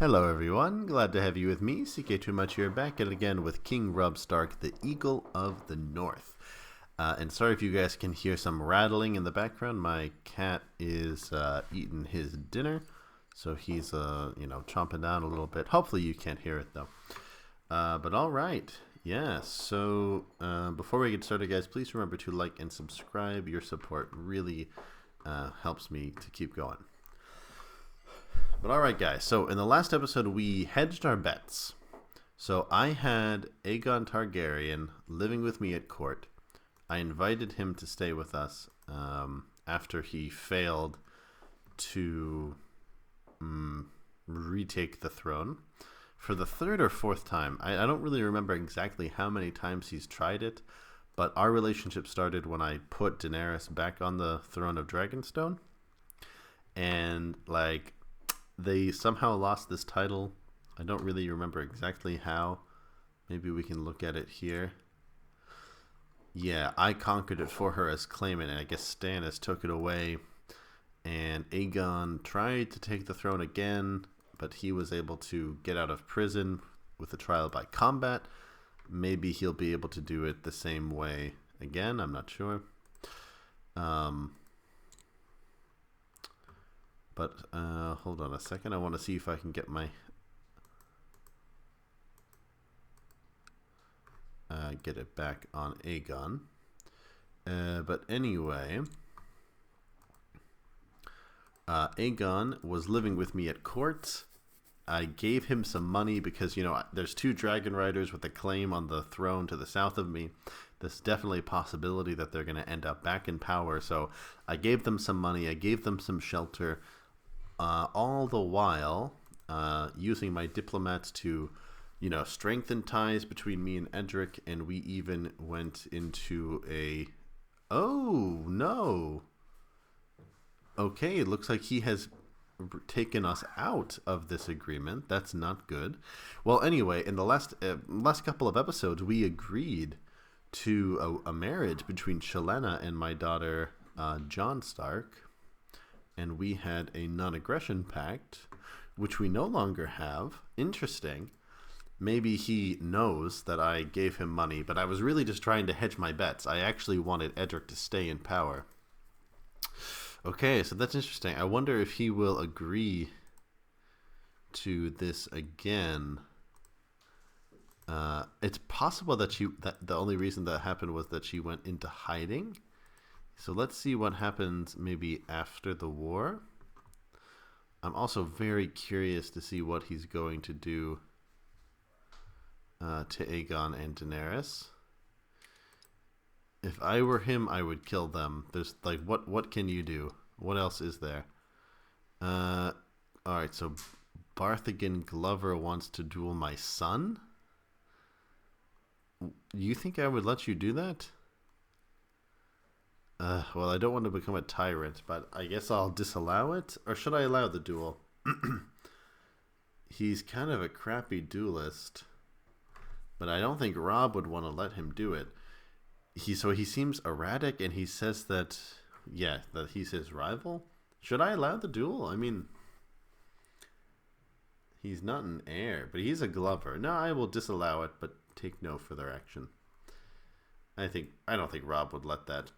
Hello everyone, glad to have you with me, CK2Much here, back and again with King Robb Stark, the Eagle of the North. And sorry if you guys can hear some rattling in the background. My cat is eating his dinner, so he's chomping down a little bit. Hopefully you can't hear it though. But alright, yeah, so before we get started guys, please remember to like and subscribe. Your support really helps me to keep going. But alright guys, so in the last episode we hedged our bets. So I had Aegon Targaryen living with me at court. I invited him to stay with us after he failed to retake the throne. For the third or fourth time, I don't really remember exactly how many times he's tried it, but our relationship started when I put Daenerys back on the throne of Dragonstone. And they somehow lost this title. I don't really remember exactly how. Maybe we can look at it here. Yeah, I conquered it for her as claimant, and I guess Stannis took it away. And Aegon tried to take the throne again, but he was able to get out of prison with a trial by combat. Maybe he'll be able to do it the same way again. I'm not sure. But hold on a second. I want to see if I can get my get it back on Aegon. But anyway, Aegon was living with me at court. I gave him some money because, there's two dragon riders with a claim on the throne to the south of me. There's definitely a possibility that they're going to end up back in power. So I gave them some money. I gave them some shelter. All the while using my diplomats to, strengthen ties between me and Edric, and we even went into a... Oh, no! Okay, it looks like he has taken us out of this agreement. That's not good. Well, anyway, in the last couple of episodes, we agreed to a marriage between Shalena and my daughter, Jon Stark. And we had a non-aggression pact, which we no longer have. Interesting. Maybe he knows that I gave him money, but I was really just trying to hedge my bets. I actually wanted Edric to stay in power. Okay, so that's interesting. I wonder if he will agree to this again. It's possible that the only reason that happened was that she went into hiding. So let's see what happens maybe after the war. I'm also very curious to see what he's going to do to Aegon and Daenerys. If I were him, I would kill them. There's what can you do? What else is there? Alright, so Barthagen Glover wants to duel my son? You think I would let you do that? Well, I don't want to become a tyrant, but I guess I'll disallow it. Or should I allow the duel? He's kind of a crappy duelist, but I don't think Robb would want to let him do it. He seems erratic, and he says that he's his rival. Should I allow the duel? I mean, he's not an heir, but he's a Glover. No, I will disallow it, but take no further action. I don't think Robb would let that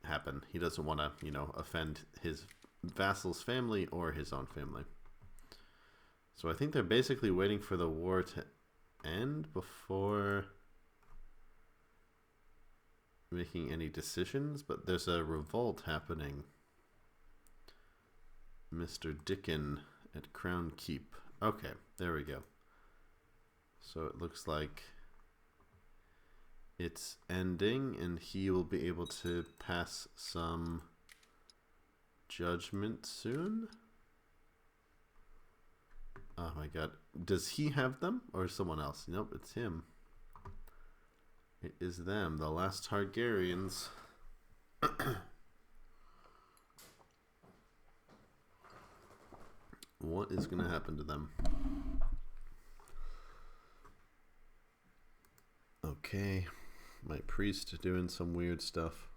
happen. He doesn't want to, offend his vassal's family or his own family. So I think they're basically waiting for the war to end before making any decisions, but there's a revolt happening. Mr. Dickon at Crown Keep. Okay, there we go. So it looks like it's ending, and he will be able to pass some judgment soon. Oh my god. Does he have them, or someone else? Nope, it's him. It is them, the last Targaryens. What is going to happen to them? Okay. My priest doing some weird stuff.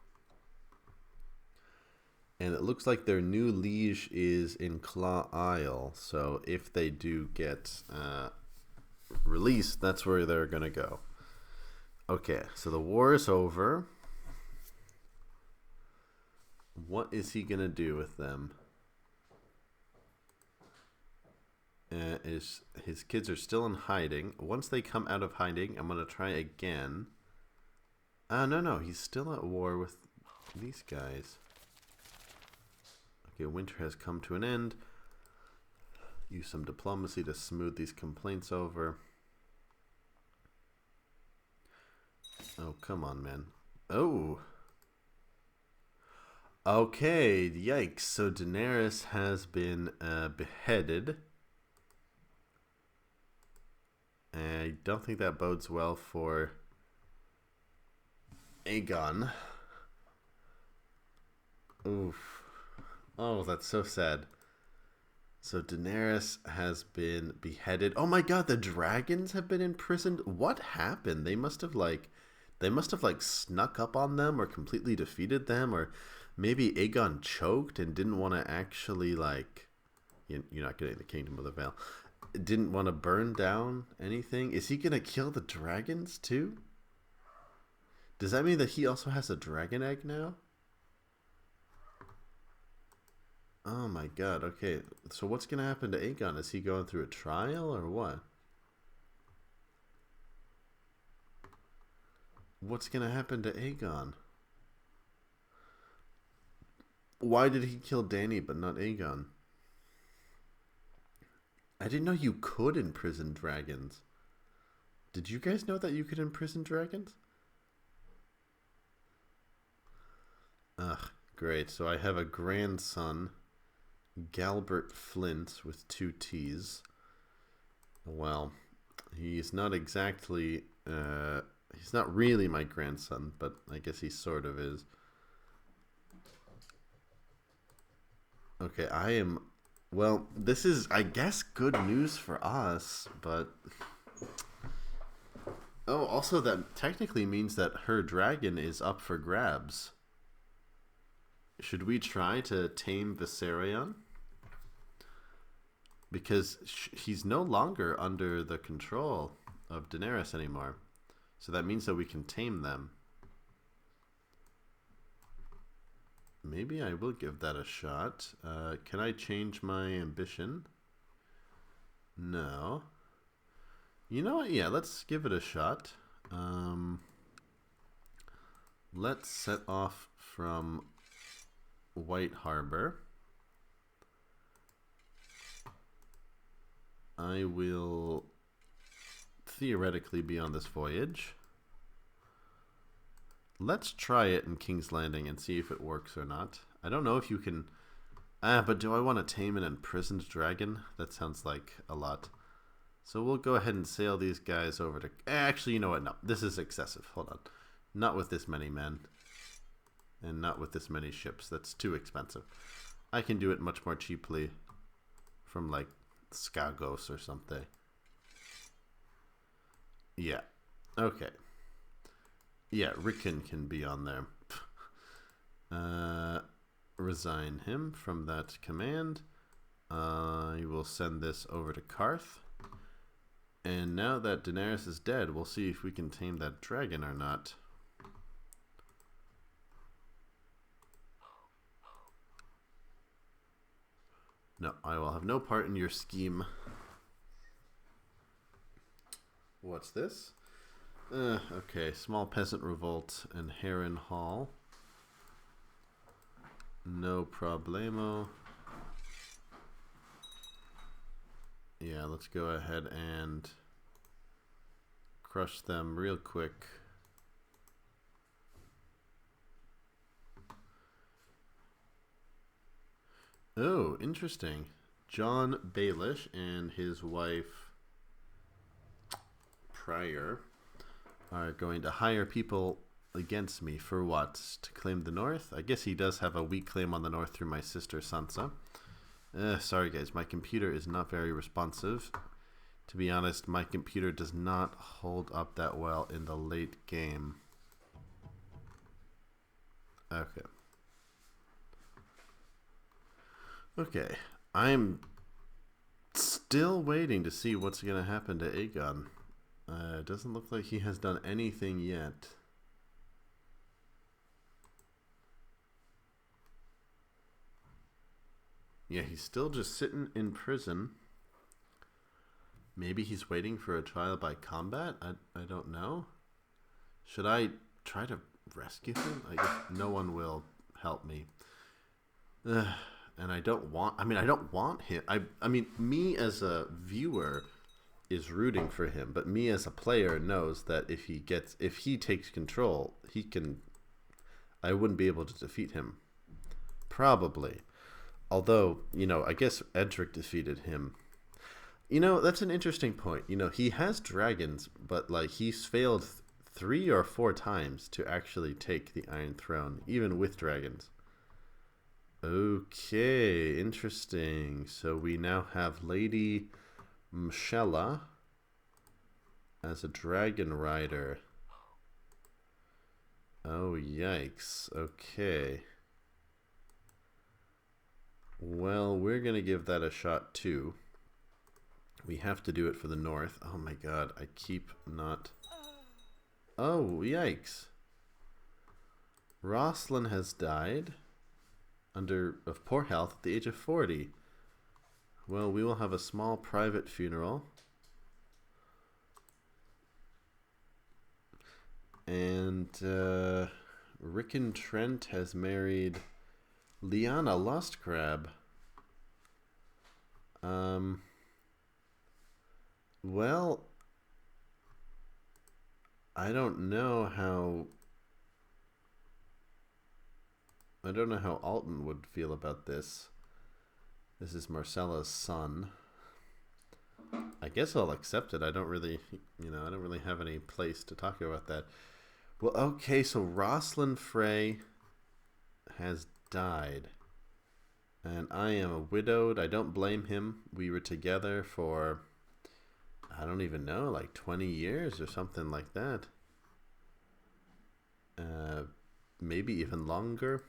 And it looks like their new liege is in Claw Isle. So if they do get released, that's where they're going to go. Okay, so the war is over. What is he going to do with them? His kids are still in hiding. Once they come out of hiding, I'm going to try again. No, he's still at war with these guys. Okay, winter has come to an end. Use some diplomacy to smooth these complaints over. Oh, come on, man. Oh. Okay, yikes. So Daenerys has been beheaded. I don't think that bodes well for Aegon. Oof. Oh, that's so sad. So Daenerys has been beheaded. Oh my god, the dragons have been imprisoned. What happened? They must have snuck up on them or completely defeated them, or maybe Aegon choked and didn't want to actually you're not getting the Kingdom of the Vale. Didn't want to burn down anything. Is he gonna kill the dragons too? Does that mean that he also has a dragon egg now? Oh my god, okay. So what's gonna happen to Aegon? Is he going through a trial or what? What's gonna happen to Aegon? Why did he kill Dany but not Aegon? I didn't know you could imprison dragons. Did you guys know that you could imprison dragons? Ugh, great. So I have a grandson, Galbert Flint, with 2 T's. Well, he's not exactly... he's not really my grandson, but I guess he sort of is. Okay, I am... Well, this is, I guess, good news for us, but... Oh, also that technically means that her dragon is up for grabs. Should we try to tame Viserion? Because he's no longer under the control of Daenerys anymore. So that means that we can tame them. Maybe I will give that a shot. Can I change my ambition? No. You know what? Yeah, let's give it a shot. Let's set off from White Harbor. I will theoretically be on this voyage. Let's try it in King's Landing and see if it works or not. I don't know if you can... but do I want to tame an imprisoned dragon? That sounds like a lot. So we'll go ahead and sail these guys over to... Actually, you know what? No, this is excessive. Hold on. Not with this many men. And not with this many ships. That's too expensive. I can do it much more cheaply from, like, Skagos or something. Yeah. Okay. Yeah, Rickon can be on there. Resign him from that command. I will send this over to Karth. And now that Daenerys is dead, we'll see if we can tame that dragon or not. No, I will have no part in your scheme. What's this? Okay, small peasant revolt in Heron Hall. No problemo. Yeah, let's go ahead and crush them real quick. Oh, interesting. John Baelish and his wife Pryor are going to hire people against me for what? To claim the North? I guess he does have a weak claim on the North through my sister Sansa. Sorry guys, my computer is not very responsive. To be honest, my computer does not hold up that well in the late game. Okay. Okay, I'm still waiting to see what's going to happen to Aegon. It doesn't look like he has done anything yet. Yeah, he's still just sitting in prison. Maybe he's waiting for a trial by combat? I don't know. Should I try to rescue him? I guess no one will help me. And I don't want... I don't want him. I mean, me as a viewer is rooting for him, but me as a player knows that if he takes control, he can... I wouldn't be able to defeat him. Probably. Although, I guess Edric defeated him. That's an interesting point. He has dragons, but he's failed 3 or 4 times to actually take the Iron Throne, even with dragons. Okay, interesting. So we now have Lady Mshella as a dragon rider. Oh, yikes. Okay. Well, we're going to give that a shot too. We have to do it for the north. Oh my god, I keep not... Oh, yikes. Rosslyn has died of poor health at the age of 40. Well, we will have a small private funeral. And Rickon Trent has married Lyanna Lostcrab. Well, I don't know how Alton would feel about this. This is Marcella's son. I guess I'll accept it. I don't really have any place to talk about that. Well, okay, so Rosalind Frey has died. And I am widowed. I don't blame him. We were together for, I don't even know, 20 years or something like that. Maybe even longer.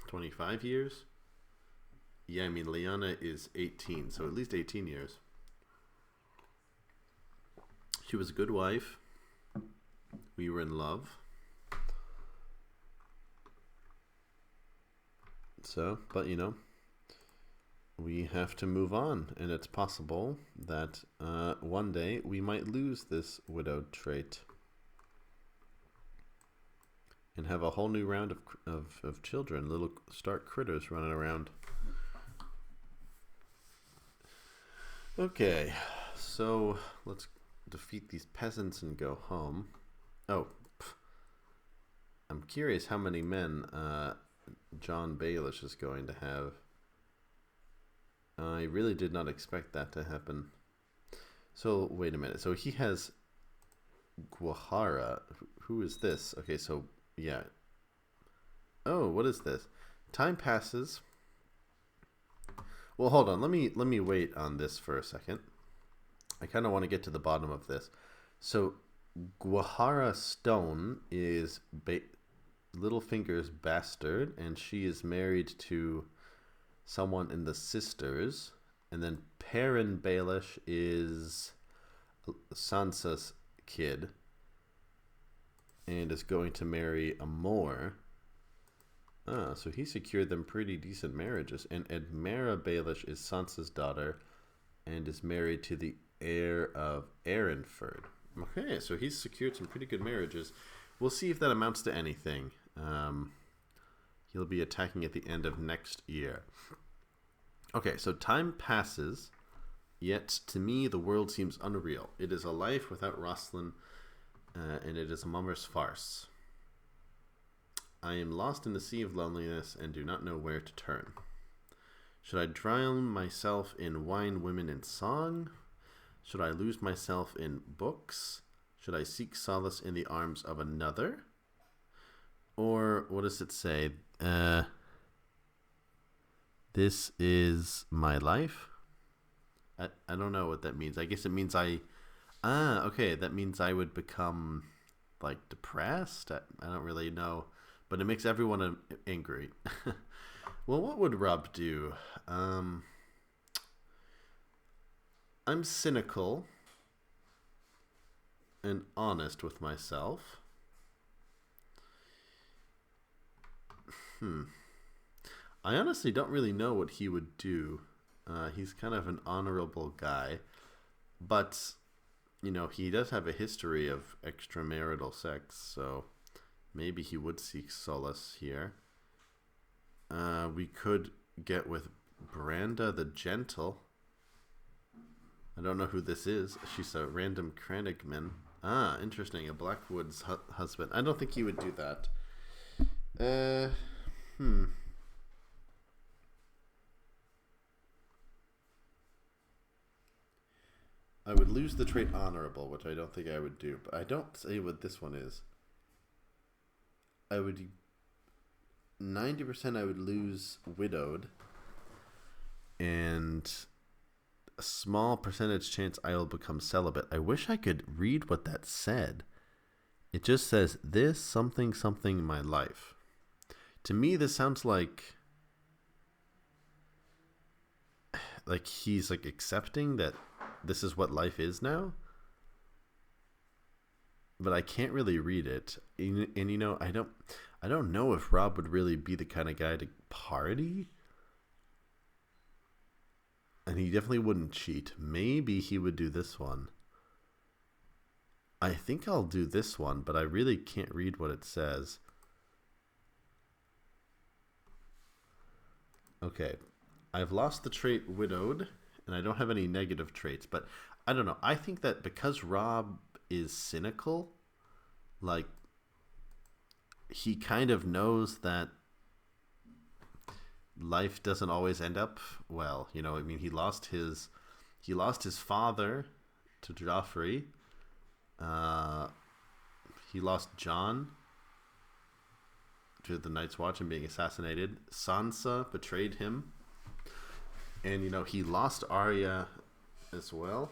25 years? Yeah, Lyanna is 18, so at least 18 years. She was a good wife. We were in love. So, but we have to move on, and it's possible that one day we might lose this widowed trait and have a whole new round of children, little stark critters running around. Okay, so let's defeat these peasants and go home. Oh, I'm curious how many men John Baelish is going to have. I really did not expect that to happen. So, wait a minute. So he has Guahara. Who is this? Okay, so, yeah. Oh, what is this? Time passes. Well, hold on. Let me wait on this for a second. I kind of want to get to the bottom of this. So, Guahara Stone is Littlefinger's bastard, and she is married to someone in the sisters, and then Perrin Baelish is Sansa's kid and is going to marry a Moor. So he secured them pretty decent marriages. And Edmera Baelish is Sansa's daughter and is married to the heir of Arrynford. Okay, so he's secured some pretty good marriages. We'll see if that amounts to anything. He'll be attacking at the end of next year. Okay, so time passes, yet to me the world seems unreal. It is a life without Rosslyn, and it is a mummer's farce. I am lost in the sea of loneliness and do not know where to turn. Should I drown myself in wine, women, and song? Should I lose myself in books? Should I seek solace in the arms of another? Or what does it say? This is my life? I don't know what that means. I guess it means okay, that means I would become, depressed? I don't really know. But it makes everyone angry. Well, what would Rob do? Um, I'm cynical and honest with myself. Hmm. I honestly don't really know what he would do. He's kind of an honorable guy, but he does have a history of extramarital sex, so maybe he would seek solace here. We could get with Branda the Gentle. I don't know who this is. She's a random Cranigman. Ah, interesting. A Blackwood's husband. I don't think he would do that. Hmm. I would lose the trait honorable, which I don't think I would do. But I don't say what this one is. I would 90% I would lose widowed, and a small percentage chance I will become celibate. I wish I could read what that said. It just says this something something my life. To me, this sounds like he's like accepting that this is what life is now. But I can't really read it, and I don't know if Rob would really be the kind of guy to party. And he definitely wouldn't cheat. Maybe he would do this one. I think I'll do this one, but I really can't read what it says. Okay. I've lost the trait widowed, and I don't have any negative traits, but I don't know. I think that because Rob is cynical, like, he kind of knows that life doesn't always end up well. I mean, he lost his father to Joffrey. He lost Jon to the Night's Watch and being assassinated. Sansa betrayed him, and he lost Arya as well.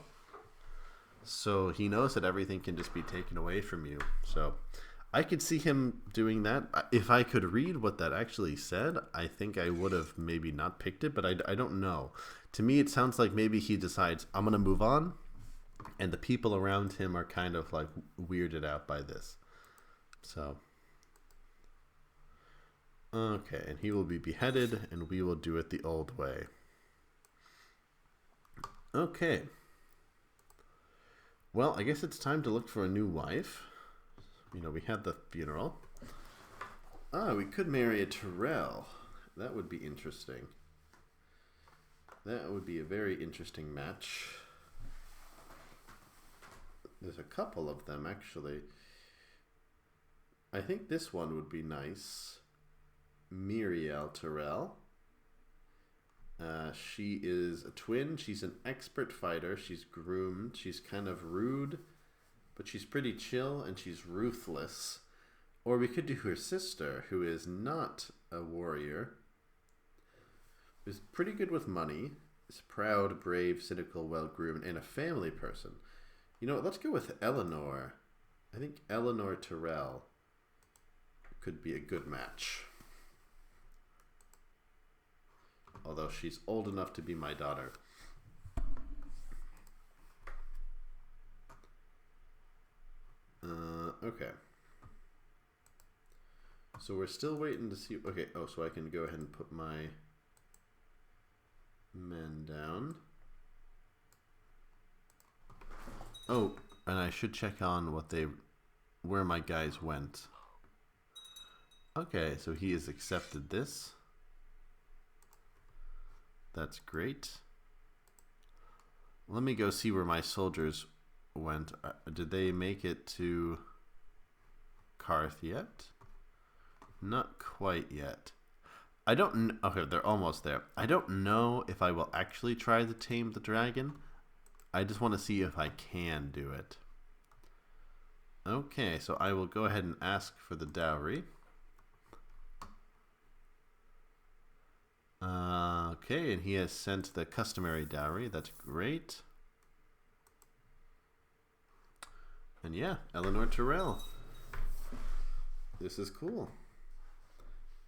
So he knows that everything can just be taken away from you. So I could see him doing that. If I could read what that actually said, I think I would have maybe not picked it, but I don't know. To me, it sounds like maybe he decides, I'm going to move on, and the people around him are kind of like weirded out by this. So, okay, and he will be beheaded, and we will do it the old way. Okay. Well, I guess it's time to look for a new wife. We had the funeral. We could marry a Tyrell. That would be interesting. That would be a very interesting match. There's a couple of them, actually. I think this one would be nice. Miriel Tyrell. She is a twin. She's an expert fighter. She's groomed. She's kind of rude, but she's pretty chill, and she's ruthless. Or we could do her sister, who is not a warrior, who's pretty good with money, is proud, brave, cynical, well-groomed, and a family person. Let's go with Eleanor. I think Eleanor Tyrell could be a good match. Although she's old enough to be my daughter. Okay. So we're still waiting to see. Okay. Oh, so I can go ahead and put my men down. Oh, and I should check on where my guys went. Okay, so he has accepted this. That's great. Let me go see where my soldiers went. Did they make it to Karth yet? Not quite yet. I don't. Okay, they're almost there. I don't know if I will actually try to tame the dragon. I just want to see if I can do it. Okay, so I will go ahead and ask for the dowry. Okay, and he has sent the customary dowry. That's great. And yeah, Eleanor Tyrell. This is cool.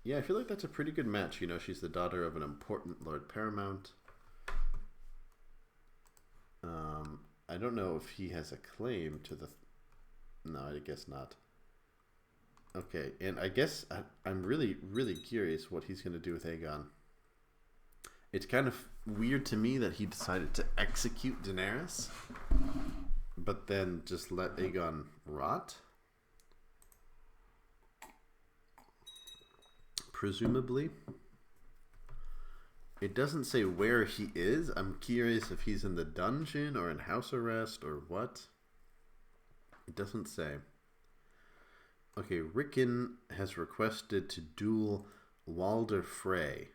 Yeah, I feel like that's a pretty good match. You know, she's the daughter of an important Lord Paramount. I don't know if he has a claim to the... No, I guess not. Okay, and I guess I'm really, really curious what he's going to do with Aegon. It's kind of weird to me that he decided to execute Daenerys, but then just let Aegon rot. Presumably. It doesn't say where he is. I'm curious if he's in the dungeon or in house arrest or what. It doesn't say. Okay, Rickon has requested to duel Walder Frey.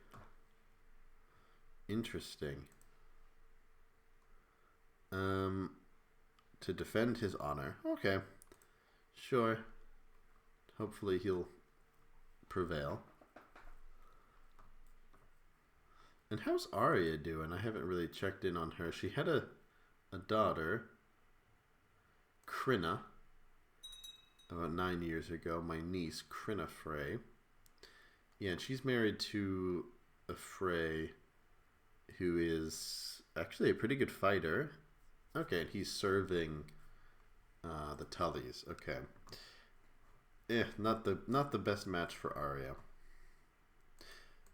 Interesting. To defend his honor. Okay. Sure. Hopefully he'll prevail. And how's Arya doing? I haven't really checked in on her. She had a daughter, Crinna, about 9 years ago. My niece, Crinna Frey. Yeah, and she's married to a Frey who is actually a pretty good fighter. Okay, and he's serving the Tullys. Okay. Yeah, not the best match for Arya.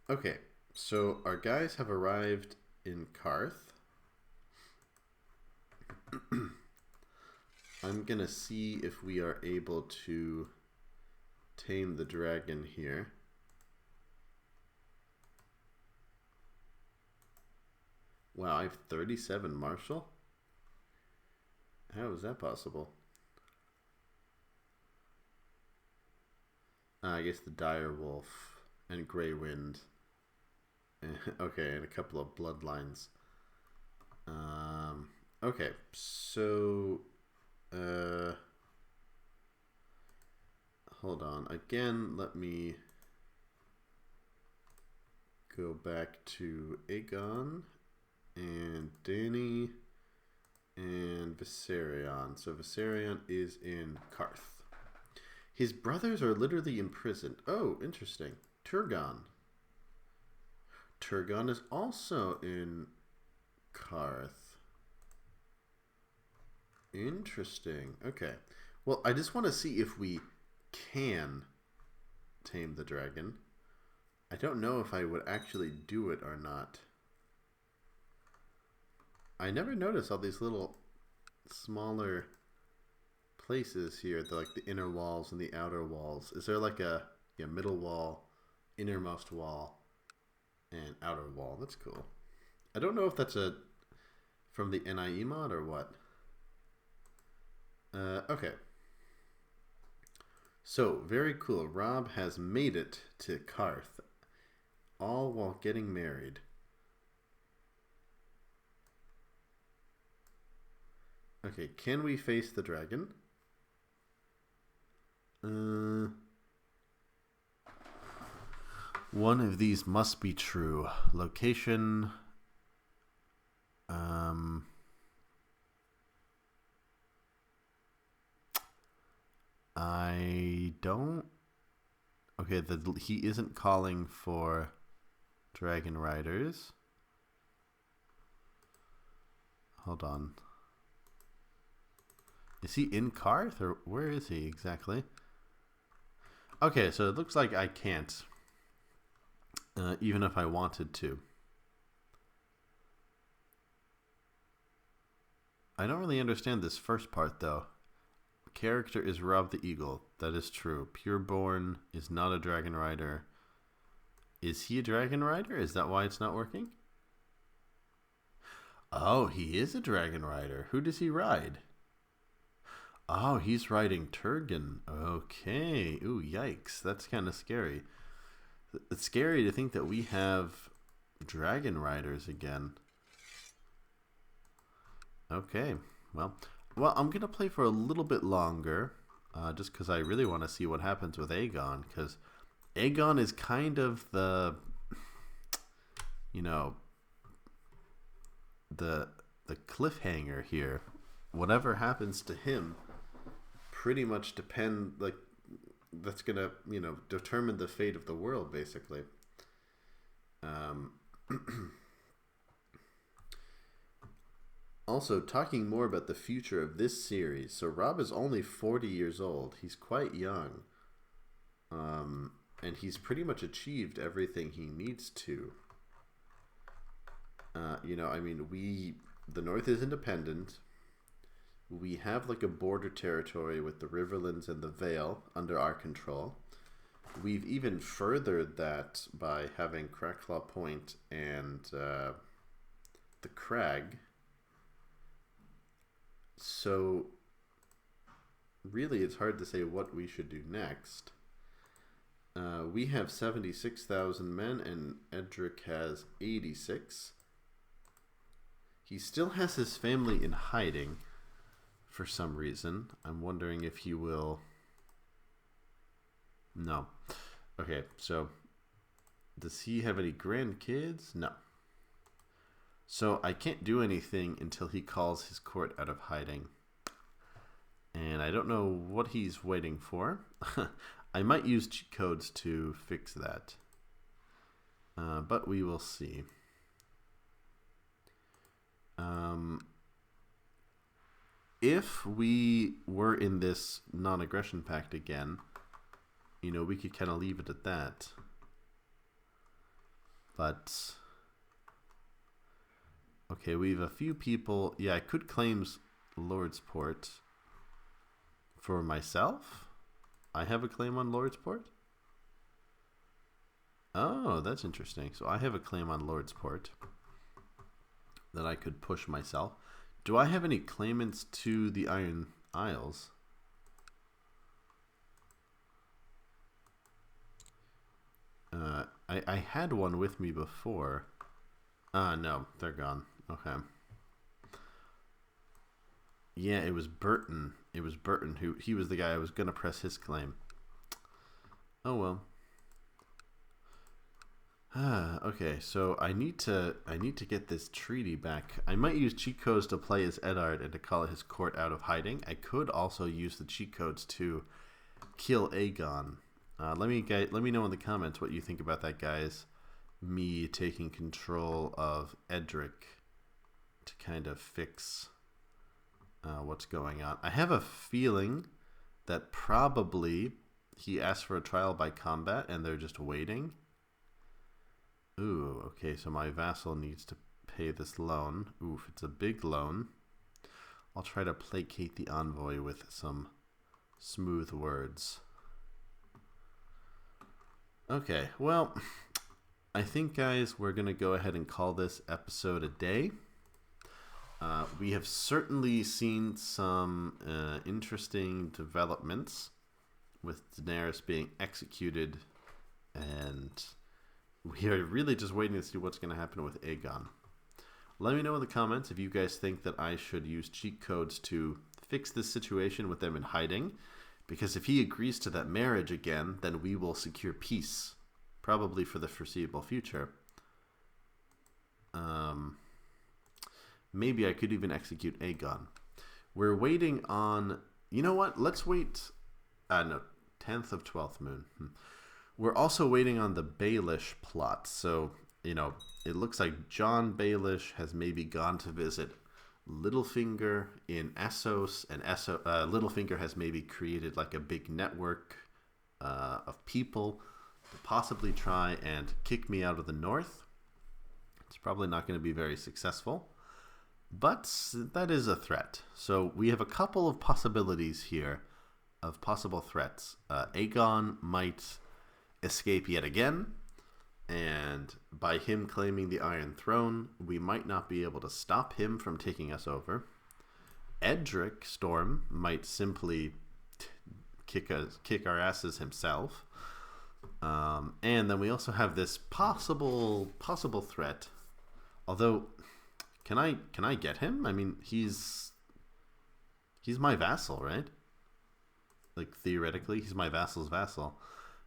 Okay. So our guys have arrived in Karth. I'm going to see if we are able to tame the dragon here. Wow, I have 37 martial? How is that possible? I guess the dire wolf and Grey Wind. Okay, and a couple of bloodlines. Okay, so hold on. Again, let me go back to Aegon and Dany and Viserion. So Viserion is in Karth. His brothers are literally imprisoned. Oh, interesting. Turgon. Turgon is also in Karth. Interesting. Okay. Well, I just want to see if we can tame the dragon. I don't know if I would actually do it or not. I never noticed all these little smaller places here, like the inner walls and the outer walls. Is there like a middle wall, innermost wall, and outer wall? That's cool. I don't know if that's from the NIE mod or what. Okay. So, very cool. Robb has made it to Karth, all while getting married. Okay, can we face the dragon? One of these must be true. Location. I don't. Okay, he isn't calling for dragon riders. Hold on. Is he in Karth, or where is he exactly? Okay, so it looks like I can't. Even if I wanted to. I don't really understand this first part, though. Character is Robb the Eagle. That is true. Pureborn is not a dragon rider. Is he a dragon rider? Is that why it's not working? Oh, he is a dragon rider. Who does he ride? Oh, he's riding Turgon. Okay. Ooh, yikes. That's kind of scary. It's scary to think that we have dragon riders again. Okay. Well, I'm going to play for a little bit longer. Just because I really want to see what happens with Aegon. Because Aegon is kind of the... the cliffhanger here. Whatever happens to him pretty much that's gonna, determine the fate of the world, basically. Um, Also, talking more about the future of this series. So Robb is only 40 years old. He's quite young. And he's pretty much achieved everything he needs to. The North is independent. We have like a border territory with the Riverlands and the Vale under our control. We've even furthered that by having Crackclaw Point and the Crag. So, really, it's hard to say what we should do next. We have 76,000 men, and Edric has 86. He still has his family in hiding for some reason. I'm wondering if he will... No. Okay, so does he have any grandkids? No. So I can't do anything until he calls his court out of hiding. And I don't know what he's waiting for. I might use cheat codes to fix that. But we will see. If we were in this non-aggression pact again, we could kind of leave it at that. But... okay, we have a few people. Yeah, I could claim Lordsport for myself. I have a claim on Lordsport. Oh, that's interesting. So I have a claim on Lordsport that I could push myself. Do I have any claimants to the Iron Isles? I had one with me before. No, they're gone. Okay. Yeah, it was Burton. It was Burton who he was the guy I was gonna press his claim. Oh well. Okay, so I need to get this treaty back. I might use cheat codes to play as Eddard and to call his court out of hiding. I could also use the cheat codes to kill Aegon. Let me know in the comments what you think about that, guys. Me taking control of Edric to kind of fix what's going on. I have a feeling that probably he asked for a trial by combat and they're just waiting. Ooh, okay, so my vassal needs to pay this loan. Oof, it's a big loan. I'll try to placate the envoy with some smooth words. Okay, well, I think, guys, we're going to go ahead and call this episode a day. We have certainly seen some interesting developments with Daenerys being executed, and we are really just waiting to see what's going to happen with Aegon. Let me know in the comments if you guys think that I should use cheat codes to fix this situation with them in hiding, because if he agrees to that marriage again, then we will secure peace, probably for the foreseeable future. Maybe I could even execute Aegon. We're waiting on... You know what? Let's wait... no, 10th of 12th moon. We're also waiting on the Baelish plot. So, it looks like John Baelish has maybe gone to visit Littlefinger in Essos, and Littlefinger has maybe created like a big network of people to possibly try and kick me out of the north. It's probably not going to be very successful, but that is a threat. So we have a couple of possibilities here of possible threats. Aegon might escape yet again, and by him claiming the Iron Throne, we might not be able to stop him from taking us over. Edric Storm might simply kick our asses himself. And then we also have this possible threat. Although, can I get him? I mean, he's my vassal, right? Like, theoretically, he's my vassal's vassal.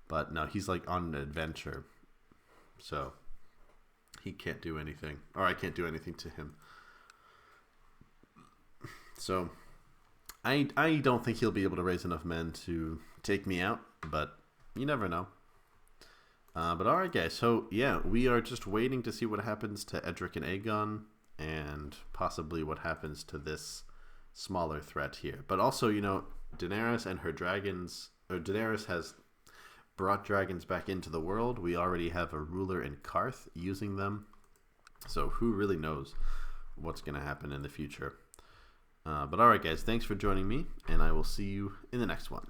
But no, he's like on an adventure. So he can't do anything, or I can't do anything to him. So I don't think he'll be able to raise enough men to take me out. but you never know. But alright guys, so yeah, we are just waiting to see what happens to Edric and Aegon, and possibly what happens to this smaller threat here. But also, Daenerys and her dragons, or Daenerys has brought dragons back into the world. We already have a ruler in Karth using them, so who really knows what's going to happen in the future. But alright guys, thanks for joining me, and I will see you in the next one.